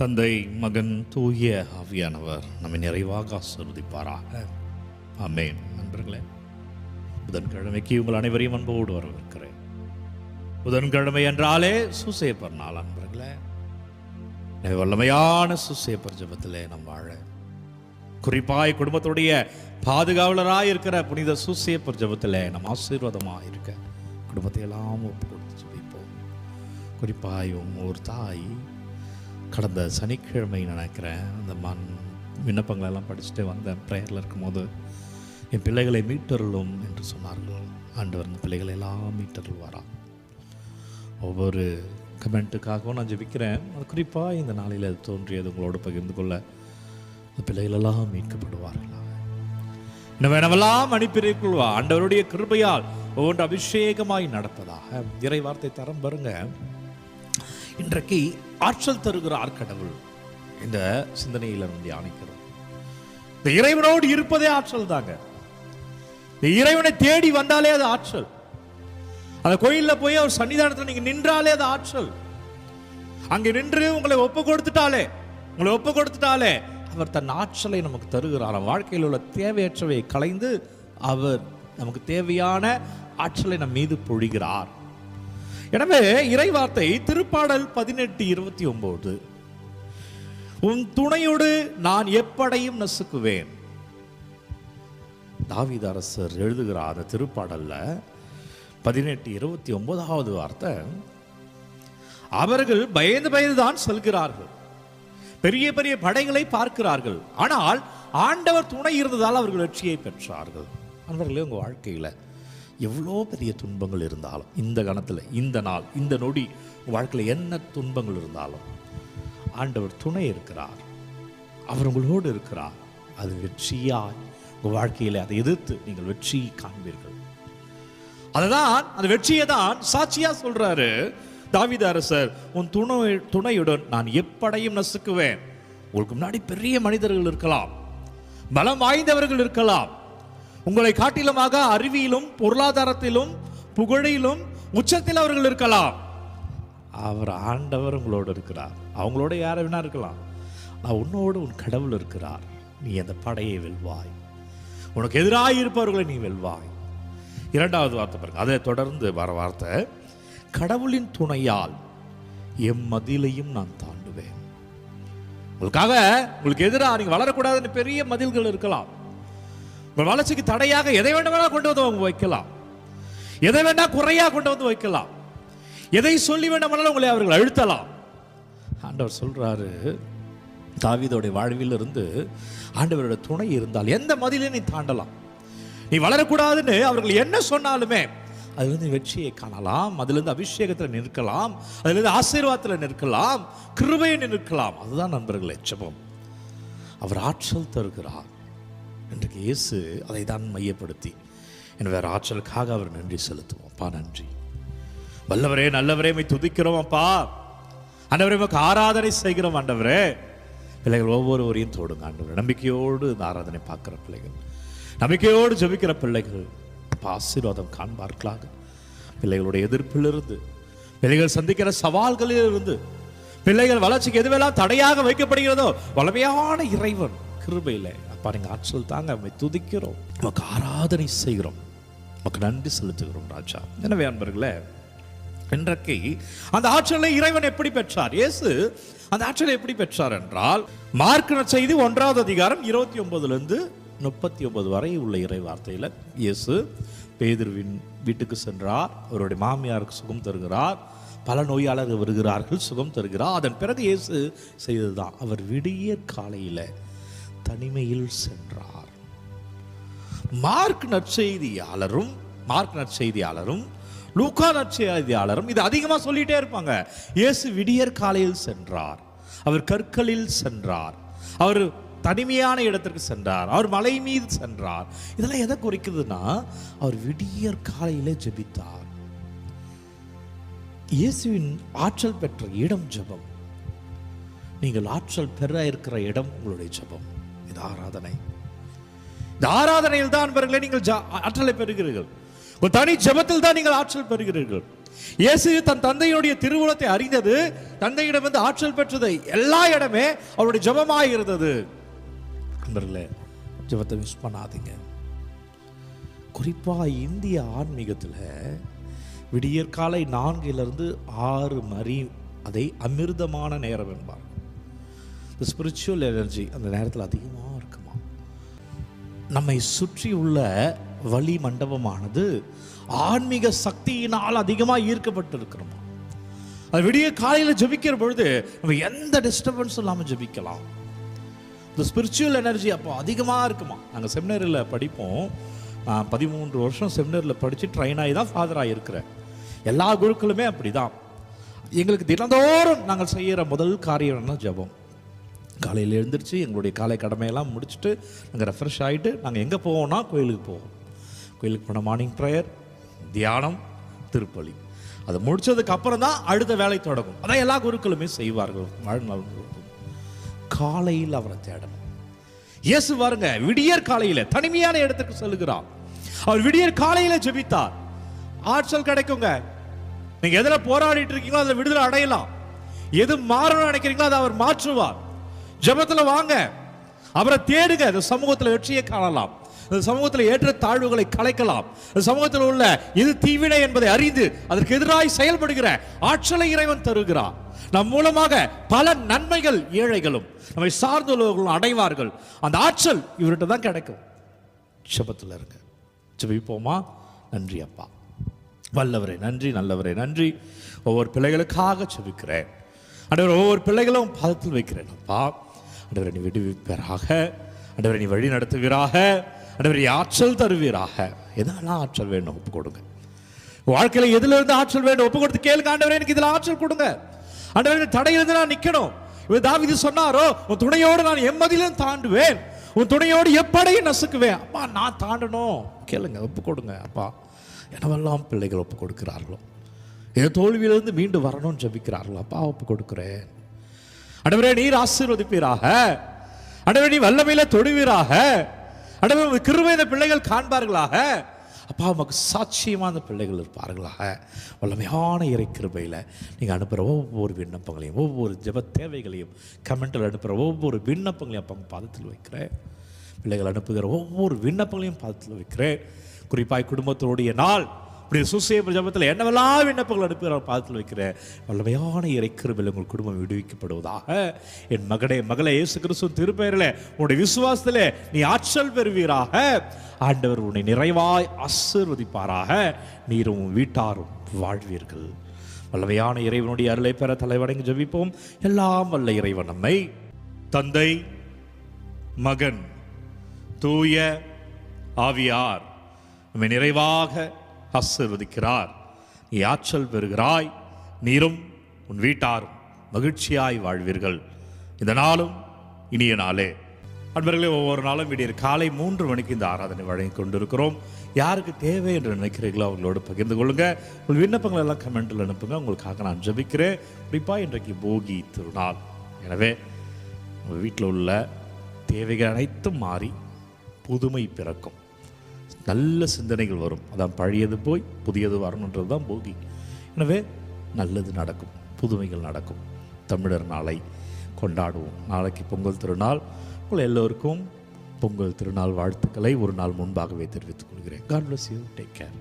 தந்தை, மகன், தூய ஆவியானவர் நம்மை நிறைவாக ஆசீர்வதிப்பாராக. ஆமென். நண்பர்களே, புதன்கிழமைக்கு உங்கள் அனைவரையும் அன்போடு வரவேற்கிறேன். புதன்கிழமை என்றாலே சூசேப்பர் நாள். நண்பர்களே, வல்லமையான சூசேப்பர் ஜெபத்திலே நம் வாழ, குறிப்பாய் குடும்பத்துடைய பாதுகாவலராக இருக்கிற புனித சூசேப்பர் ஜெபத்திலே நம் ஆசீர்வாதமாக இருக்க குடும்பத்தை எல்லாம் ஒப்பு கொடுத்து ஜெபிப்போம். குறிப்பாய் ஒரு தாய் கடந்த சனிக்கிழமை நினைக்கிறேன் அந்த விண்ணப்பங்களெல்லாம் படிச்சுட்டு வந்தேன். ப்ரேயரில் இருக்கும்போது என் பிள்ளைகளை மீட்டருளும் என்று சொன்னார்கள். ஆண்டவர் அந்த பிள்ளைகளை எல்லாம் மீட்டருள்வாராம். ஒவ்வொரு கமெண்ட்டுக்காகவும் நான் ஜெபிக்கிறேன். அது குறிப்பாக இந்த நாளில் அது தோன்றியது உங்களோடு பகிர்ந்து கொள்ள. அந்த பிள்ளைகளெல்லாம் மீட்கப்படுவார்களா, இன்னும் வேணவெல்லாம் அனுப்பியிருக்கொள்வா. ஆண்டவருடைய கிருபையால் ஒவ்வொன்று அபிஷேகமாய் நடப்பதாக இறை வார்த்தை தரம் பாருங்க. இன்றைக்கு ஆற்றல் தருகிறார் கடவுள். இந்த சிந்தனையில் நம்ம தியானிக்கிறோம். இந்த இறைவனோடு இருப்பதே ஆற்றல் தாங்க. இந்த இறைவனை தேடி வந்தாலே அது ஆற்றல். அந்த கோயிலில் போய் அவர் சன்னிதானத்தில் நீங்க நின்றாலே அது ஆற்றல். அங்கே நின்று உங்களை ஒப்பு கொடுத்துட்டாலே அவர் தன் ஆற்றலை நமக்கு தருகிறார். வாழ்க்கையில் உள்ள தேவையற்றவை களைந்து அவர் நமக்கு தேவையான ஆற்றலை நம் மீது பொழிகிறார். எனவே இறைவார்த்தை திருப்பாடல் 18:29, உன் துணையோடு நான் எப்படையும் நசுக்குவேன். தாவீது அரசர் எழுதுகிறார் அந்த திருப்பாடல்ல 18:29 வார்த்தை, அவர்கள் பயந்து தான் செல்கிறார்கள், பெரிய பெரிய படைகளை பார்க்கிறார்கள், ஆனால் ஆண்டவர் துணை இருந்ததால் அவர்கள் வெற்றியை பெற்றார்கள். அவர்களே, உங்க வாழ்க்கையில எவ்வளோ பெரிய துன்பங்கள் இருந்தாலும், இந்த கணத்தில், இந்த நாள், இந்த நொடி வாழ்க்கையில் என்ன துன்பங்கள் இருந்தாலும் ஆண்டவர் துணை இருக்கிறார், அவர் உங்களோடு இருக்கிறார். அது வெற்றியாய் உங்கள் வாழ்க்கையில் அதை எதிர்த்து நீங்கள் வெற்றி காண்பீர்கள். அதுதான் அந்த வெற்றியை தான் சாட்சியா சொல்றாரு தாவீது அரசர். உன் துணையுடன் நான் எப்படையும் நசுக்குவேன். உங்களுக்கு முன்னாடி பெரிய மனிதர்கள் இருக்கலாம், பலம் வாய்ந்தவர்கள் இருக்கலாம், உங்களை காட்டிலுமாக அறிவியிலும் பொருளாதாரத்திலும் புகழிலும் உச்சத்தில் அவர்கள் இருக்கலாம். அவர் ஆண்டவர் உங்களோடு இருக்கிறார். அவங்களோட யாரை வேணா இருக்கலாம். நான் உன்னோடு உன் கடவுள் இருக்கிறார். நீ அந்த படையை வெல்வாய், உனக்கு எதிராக இருப்பவர்களை நீ வெல்வாய். இரண்டாவது வார்த்தை பாருங்க, அதை தொடர்ந்து வர வார்த்தை, கடவுளின் துணையால் எம்மதிலையும் நான் தாண்டுவேன். உங்களுக்கு எதிராக நீங்க வளரக்கூடாதுன்னு பெரிய மதில்கள் இருக்கலாம். உங்கள் வளர்ச்சிக்கு தடையாக எதை வேண்டாம் கொண்டு வந்து வைக்கலாம், எதை வேண்டாம் குறையா கொண்டு வந்து வைக்கலாம், எதை சொல்லி வேண்டாம் உங்களை அவர்கள் அழுத்தலாம். ஆண்டவர் சொல்றாரு, தாவீதோடைய வாழ்வில் இருந்து ஆண்டவரோட துணை இருந்தால் எந்த மதிலையும் நீ தாண்டலாம். நீ வளரக்கூடாதுன்னு அவர்கள் என்ன சொன்னாலுமே அதிலிருந்து வெற்றியை காணலாம், அதிலிருந்து அபிஷேகத்தில் நிற்கலாம், அதிலிருந்து ஆசீர்வாதத்தில் நிற்கலாம், கிருபையை நிற்கலாம். அதுதான் நண்பர்களே ஜெபம். அவர் ஆற்றல் தருகிறார். இன்றைக்கு இயேசு அதை தான் மையப்படுத்தி வேற ஆற்றலுக்காக அவர் நன்றி செலுத்துவோம். அப்பா நன்றி, வல்லவரே நல்லவரே மை துதிக்கிறோம். அப்பா ஆண்டவரே உமக்கு ஆராதனை செய்கிறோம். ஆண்டவரே, பிள்ளைகள் ஒவ்வொருவரையும் தோடுங்க ஆண்டவரே. நம்பிக்கையோடு இந்த ஆராதனை பார்க்கிற பிள்ளைகள், நம்பிக்கையோடு ஜெபிக்கிற பிள்ளைகள் ஆசீர்வாதம் காண்பார்களாக. பிள்ளைகளுடைய எதிர்ப்பிலிருந்து, பிள்ளைகள் சந்திக்கிற சவால்களில் இருந்து, பிள்ளைகள் வளர்ச்சிக்கு எதுவெல்லாம் தடையாக வைக்கப்படுகிறதோ வல்லமையான இறைவன் கிருபையில அப்பா நீங்க ஆற்றல் தாங்க. நம்மை துதிக்கிறோம், நமக்கு ஆராதனை செய்கிறோம், நமக்கு நன்றி செலுத்துகிறோம் ராஜா. எனவே அன்பர்களே, இன்றைக்கு அந்த ஆற்றலை இறைவன் எப்படி பெற்றார்? இயேசு அந்த ஆற்றலை எப்படி பெற்றார் என்றால், மார்க் நற்செய்தி 1:29 வரை உள்ள இறை வார்த்தையில இயேசு பேதுருவின் வீட்டுக்கு சென்றார். அவருடைய மாமியாருக்கு சுகம் தருகிறார். பல நோயாளர்கள் வருகிறார்கள், சுகம் தருகிறார். அதன் பிறகு இயேசு செய்ததுதான், அவர் விடிய காலையில தனிமையில் சென்றார். மார்க் நற்செய்தியாளரும் லூக்கா நற்செய்தியாளரும் இது அதிகமா சொல்லிட்டே இருப்பாங்க. இயேசு விடியற் காலையில் சென்றார், அவர் கற்களில் சென்றார், அவர் தனிமையான இடத்திற்கு சென்றார், அவர் மலை மீது சென்றார். இதெல்லாம் எதை குறிக்குதுன்னா, அவர் விடியற் காலையிலே ஜெபித்தார். இயேசுவின் ஆற்றல் பெற்ற இடம் ஜெபம். நீங்கள் ஆற்றல் பெற இருக்கிற இடம் உங்களுடைய ஜெபம். இது ஆராதனை. இந்த ஆராதனையில் தான் நீங்கள் ஆற்றலை பெறுகிறீர்கள். ஒரு தனி ஜெபத்தில் தான் நீங்கள் ஆற்றல் பெறுகிறீர்கள். இயேசு தன் தந்தையுடைய திருவுளத்தை அறிந்தது, தந்தையிடம் வந்து ஆற்றல் பெற்றது, எல்லா இடமே அவருடைய ஜெபமாய் இருந்தது. நண்பர்களே, ஜெபத்தை மிஸ் பண்ணாதீங்க. குறிப்பா இந்திய ஆன்மீகத்தில் விடியற்காலை 4 6 மணி அதை அமிர்தமான நேரம் என்பார். ஸ்பிரிச்சுவல் எனர்ஜி அந்த நேரத்தில் அதிகமாக இருக்குமா. நம்மை சுற்றி உள்ள வழி மண்டபமானது ஆன்மீக சக்தியினால் அதிகமாக ஈர்க்கப்பட்டு இருக்கிறோமா. அது விடிய காலையில் ஜபிக்கிற பொழுது நம்ம எந்த டிஸ்டர்பன்ஸும் இல்லாமல் ஜபிக்கலாம். இந்த ஸ்பிரிச்சுவல் எனர்ஜி அப்போ அதிகமாக இருக்குமா. நாங்கள் செமினரியில் படிப்போம். நான் 13 வருஷம் செமினரில் படித்து ட்ரெயின் ஆகி தான் ஃபாதராக இருக்கிறேன். எல்லா குருக்களுமே அப்படி தான். எங்களுக்கு தினந்தோறும் நாங்கள் செய்கிற முதல் காரியம்னா ஜபம். காலையில் எழுந்திரிச்சு எங்களுடைய காலை கடமையெல்லாம் முடிச்சுட்டு நாங்கள் ரெஃப்ரெஷ் ஆகிட்டு நாங்கள் எங்கே போவோம்னா கோயிலுக்கு போவோம். கோயிலுக்கு போன மார்னிங் ப்ரேயர், தியானம், திருப்பலி. அதை முடித்ததுக்கு அப்புறம் தான் அடுத்த வேலை தொடங்கும். அதான் எல்லா குருக்களுமே செய்வார்கள் வாழ்நாள் முழுவதும். காலையில் அவரை தேடணும். இயேசு பாருங்க, விடியற் காலையில் தனிமையான இடத்துக்கு செல்கிறார். அவர் விடியற் காலையில் ஜெபித்தார். ஆற்றல் கிடைக்குங்க. நீங்க எதுல போராடிட்டு இருக்கீங்களோ அதை விடுதலை அடையலாம். எது மாறணும்னு நினைக்கிறீங்களோ அதை அவர் மாற்றுவார். ஜெபத்துல வாங்க, அவரை தேடுங்க. இந்த சமூகத்தில் வெற்றியை காணலாம். இந்த சமூகத்தில் ஏற்ற தாழ்வுகளை கலைக்கலாம். இந்த சமூகத்தில் உள்ள இது தீவினை என்பதை அறிந்து அதற்கு எதிராய் செயல்படுகிற ஆற்றலை இறைவன் தருகிறார். நம் மூலமாக பல நன்மைகள் ஏழைகளும் நம்மை சார்ந்துள்ளவர்களும் அடைவார்கள். அந்த ஆற்றல் இவர்கிட்ட தான் கிடைக்கும். ஜெபத்தில் இருங்க. ஜெபிப்போமா? நன்றி அப்பா, வல்லவரே நன்றி, நல்லவரே நன்றி. ஒவ்வொரு பிள்ளைகளுக்காக ஜெபிக்கிறேன் ஆண்டவரே. ஒவ்வொரு பிள்ளைகளும் பாதத்தில் வைக்கிறேன் அப்பா. ஆண்டவரே, நீ விடுவிப்பீராக. ஆண்டவரே, நீ வழி நடத்துவீராக. ஆண்டவரே, ஆற்றல் தருவீராக. எதெல்லாம் ஆற்றல் வேணும் ஒப்பு கொடுங்க. வாழ்க்கையில் எதுல இருந்து ஆற்றல் வேண்டும் ஒப்பு கொடுத்து கேளுங்க. ஆண்டவரே, எனக்கு இதுல ஆற்றல் கொடுங்க. ஆண்டவரே, தடையிலிருந்து நான் நிக்கணும். தாவீது சொன்னாரோ, உன் துணையோடு நான் எம்மதிலும் தாண்டுவேன், உன் துணையோடு எப்படையும் நசுக்குவேன். அப்பா, நான் தாண்டணும். கேளுங்க, ஒப்பு கொடுங்க அப்பா. என்னவெல்லாம் பிள்ளைகள் ஒப்பு கொடுக்கிறார்களோ, என் தோல்வியிலிருந்து மீண்டு வரணும்னு ஜபிக்கிறார்களோ, அப்பா ஒப்பு கொடுக்கிறேன். ஆண்டவரே, நீர் ஆசீர்வதிப்பீராக. ஆண்டவரே, நீ வல்லமையில தொடுவீராக. ஆண்டவரே, கிருபை இந்த பிள்ளைகள் காண்பார்களாக. அப்பா, உமக்கு சாட்சியமான பிள்ளைகள் இருப்பார்களாக. வல்லமையான இறை கிருபையில் நீங்கள் அனுப்புகிற ஒவ்வொரு விண்ணப்பங்களையும், ஒவ்வொரு ஜெப தேவைகளையும், கமெண்டில் அனுப்புகிற ஒவ்வொரு விண்ணப்பங்களையும் அப்பா பாதத்தில் வைக்கிறேன். பிள்ளைகள் அனுப்புகிற ஒவ்வொரு விண்ணப்பங்களையும் பாதத்தில் வைக்கிறேன். குறிப்பாய் குடும்பத்தோடைய நாள் இப்படி சுசேப ஜபத்தில் என்னவெல்லாம் விண்ணப்பங்கள் அனுப்புகிற பாதத்தில் வைக்கிறேன். வல்லமையான இறை கிருபையில் உங்கள் குடும்பம் விடுவிக்கப்படுவதாக. என் மகனே, மகளே, இயேசு கிறிஸ்து திருப்பெயரில் உன்னுடைய விசுவாசத்திலே நீ ஆற்றல் பெறுவீராக. ஆண்டவர் உன்னை நிறைவாய் ஆசீர்வதிப்பாராக. நீரும் வீட்டாரும் வாழ்வீர்கள். வல்லமையான இறைவனுடைய அருளை பெற தலைவணங்கி ஜெபிப்போம். எல்லாம் வல்ல இறைவன் நம்மை தந்தை, மகன், தூய ஆவியார் நம்மை நிறைவாக ஆசீர்வதிக்கிறார். நீ ஆற்றல் பெறுகிறாய். நீரும் உன் வீட்டாரும் மகிழ்ச்சியாய் வாழ்வீர்கள். இந்த நாளும் இனிய நாளே. அன்பர்களே, ஒவ்வொரு நாளும் விடியற் காலை 3 மணிக்கு இந்த ஆராதனை வழங்கி கொண்டிருக்கிறோம். யாருக்கு தேவை என்று நினைக்கிறீர்களோ அவங்களோடு பகிர்ந்து கொள்ளுங்க. உங்கள் விண்ணப்பங்கள் எல்லாம் கமெண்டில் அனுப்புங்க. உங்களுக்காக நான் ஜெபிக்கிறேன். குறிப்பாக இன்றைக்கு போகி திருநாள். எனவே உங்கள் வீட்டில் உள்ள தேவைகள் அனைத்தும் மாறி புதுமை பிறக்கும். நல்ல சிந்தனைகள் வரும். அதான் பழையது போய் புதியது வரணுன்றது தான் போகி. எனவே நல்லது நடக்கும், புதுமைகள் நடக்கும். தமிழர் நாளை கொண்டாடுவோம். நாளைக்கு பொங்கல் திருநாள். உங்கள் எல்லோருக்கும் பொங்கல் திருநாள் வாழ்த்துக்களை ஒரு நாள் முன்பாகவே தெரிவித்துக் கொள்கிறேன். God bless you. Take care.